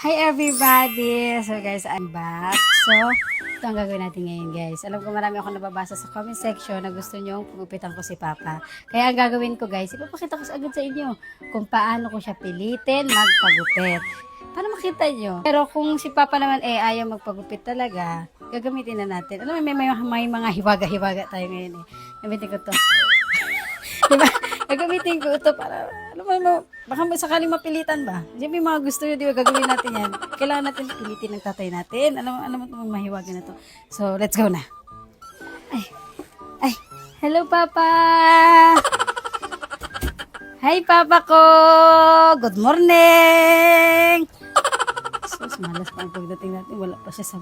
Hi everybody! So guys, I'm back. So, ito ang gagawin natin ngayon guys. Alam ko marami ako nababasa sa comment section na gusto nyo pugupitan ko si Papa. Kaya ang gagawin ko guys, ipapakita ko agad sa inyo kung paano ko siya pilitin magpagupit. Para makita nyo. Pero kung si Papa naman ayaw magpagupit talaga, gagamitin na natin. Alam mo, may mga hiwaga-hiwaga tayo ngayon eh. Gamitin ko to. Diba? Gagamitin ko ito para, alam mo, baka sakaling mapilitan ba? Diyan may mga gusto nyo, di ba? Gagawin natin yan. Kailangan natin pilitin ng tatay natin. Alam mo itong mahiwaga na to. So, let's go na. Ay, hello, Papa! Hi, Papa ko! Good morning! So, malas pa ang pagdating natin. Wala pa siya sa...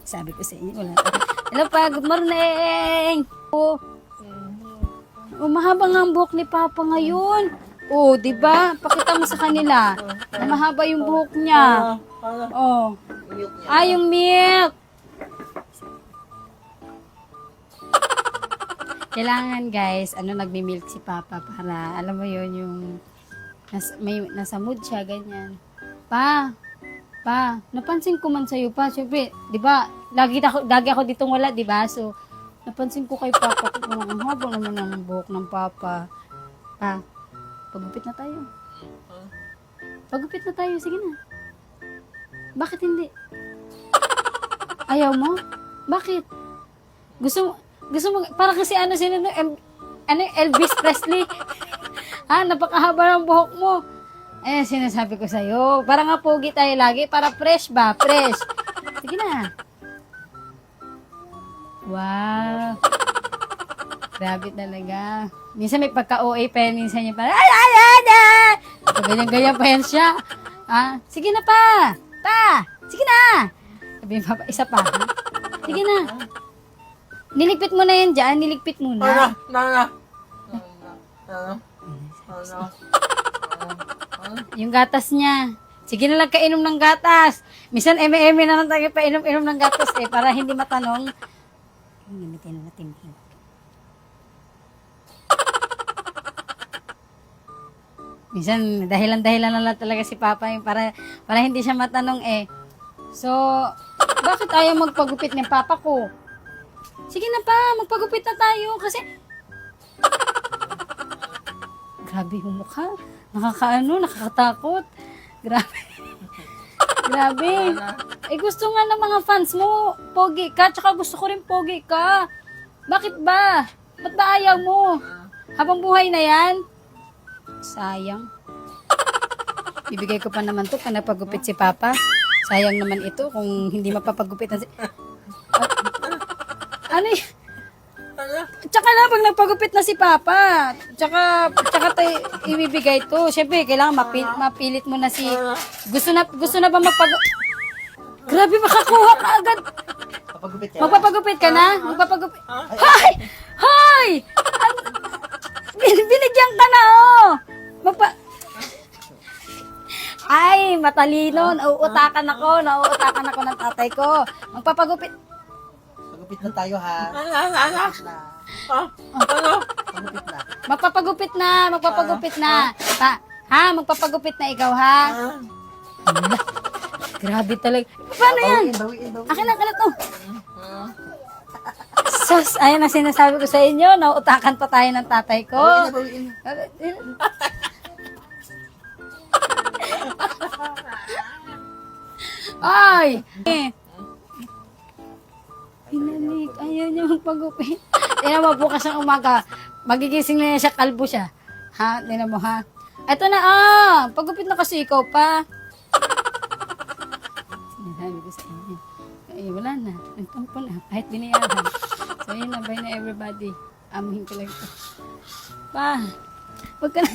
Sabi ko sa inyo, wala pa. Hello, pa! Good morning! Mahaba nga ang buhok ni Papa ngayon. Oh, 'di ba? Pakita mo sa kanila. Na mahaba yung buhok niya. Oh. Yung milk. Kailangan, guys, nagmi-milk si Papa para alam mo 'yon yung nasa mood siya ganyan. Pa, napansin ko man sa'yo pa. Siyempre, 'di ba? Lagi ako ditong wala, 'di ba? So, napansin ko kay Papa kung ang haba naman ng buhok ng Papa. Pagupit na tayo. Pagupit na tayo, sige na. Bakit hindi? Ayaw mo? Bakit? Gusto mo, para kasi Elvis Presley. Napakahaba ng buhok mo. Sinasabi ko sa'yo, para nga pogi tayo lagi, para fresh ba? Fresh. Sige na. Wow. Grabe talaga. Minsan may pagka-OA pa yan. Minsan niya parang, ganyan-ganyan pa yan siya. Sige na pa. Sige na. Sabi niya, Papa, isa pa. Sige na. Niligpit mo na yan dyan. Niligpit mo na. Yung gatas niya. Sige na lang kainom ng gatas. Minsan eme-eme na lang tayo painom-inom ng gatas para hindi matanong. Gamitin natin. Minsan, dahilan-dahilan na lang talaga si Papa yung para hindi siya matanong So, bakit ayaw magpagupit ng Papa ko? Sige na pa, magpagupit na tayo kasi grabe yung mukha. Nakakatakot. Grabe. Gusto nga ng mga fans mo, pogi ka, tsaka gusto ko rin pogi ka. Bakit ba? Ba't ba ayaw mo? Habang buhay na yan? Sayang. Ibigay ko pa naman to kung napagupit si Papa. Sayang naman ito kung hindi mapapagupit na si... Tsaka na pag nagpagupit na si Papa. Tsaka tayo ibibigay to. Siyempre, kailangan mapilit mo na si... Gusto na ba Grabe, makakuha ka agad. Magpapagupit ka na? Magpapagupit. Hoy! Binigyan ka na, oh! Matalino. Nauutakan ako ng tatay ko. Magpapagupit. Magupit na tayo, ha? Magpapagupit na. Magpapagupit na ikaw, ha? Grabe talaga. Paano yan? Akin na to. Sus, ayan ang sinasabi ko sa inyo. Nauutakan pa tayo ng tatay ko. Ay! Pinalik. Ayaw niya magpagupit. Tingnan mo, bukas ng umaga. Magigising na siya, kalbo siya. Ha? Tingnan mo, ha? Eto na, pagupit na kasi ikaw pa. Sinasabi ko sa inyo. Wala na. Nagtampo na. Kahit binayaran. So, yun na. Bye na everybody. Amuhin ko lang ito. Pa, wag ka na.